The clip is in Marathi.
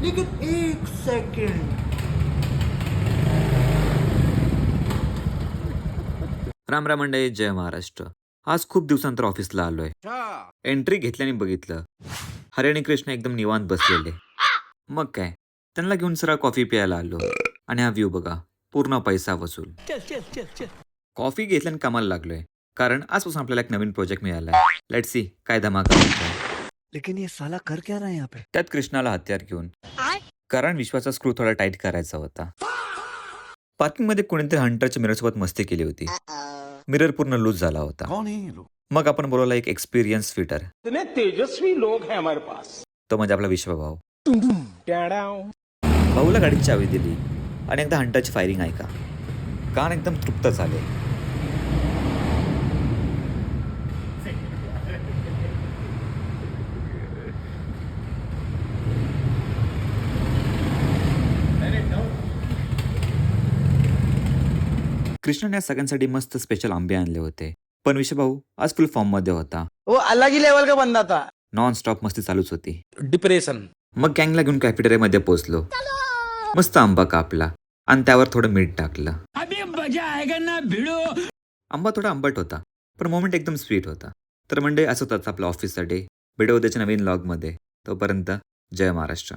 लेकिन एक सेकंड, राम राम मंडळी, जय महाराष्ट्र. आज खूप दिवसानंतर ऑफिसला आलोय. एंट्री घेतल्याने बघितलं हरे आणि कृष्ण एकदम निवांत बसलेले. मग काय, त्यांना घेऊन सरळ कॉफी प्यायला आलो. आणि हा व्ह्यू बघा, पूर्ण पैसा वसूल. कॉफी घेतल्याने कामाला लागलोय, कारण आजपासून आपल्याला एक नवीन प्रोजेक्ट मिळालाय. लेट्स सी काय धमाका होतोय. लेकिन ये साला कर क्या रहा है यहाँ पे? त्यात कृष्णाला हत्यार घेऊन, कारण विश्वाचा स्क्रू थोडा टाईट करायचा होता. पार्किंग मध्ये कोणीतरी हंटरच्या मिरर सोबत मस्ती केली होती. मिरर पूर्ण लूज झाला होता. कौन है ये लोग? मग आपण बोलवला एक एक्सपिरियन्स फिटर. इतने तेजस्वी लोग हैं हमारे पास. तो म्हणजे आपला विश्वभाऊ. ट्याडाव. भाऊला गाडीची चावी दिली आणि एकदा हंटरची फायरिंग ऐका. कान एकदम तृप्त झाले. कृष्णाने या सगळ्यांसाठी मस्त स्पेशल आंबे आणले होते. पण विश्वभाऊ आज फुल फॉर्म मध्ये होता. वो अलग ही लेवल का बंदा था. नॉन स्टॉप मस्ती चालूच होती. डिप्रेशन. मग गँगला घेऊन कॅफेटेरियामध्ये पोहोचलो. मस्त आंबा कापला आणि त्यावर थोडं मीठ टाकलं. आंबा थोडा आंबट होता, पण मोमेंट एकदम स्वीट होता. तर म्हणजे असं होतं आपलं ऑफिसचा डे. भेटू उद्याच्या नवीन लॉगमध्ये. तोपर्यंत जय महाराष्ट्र.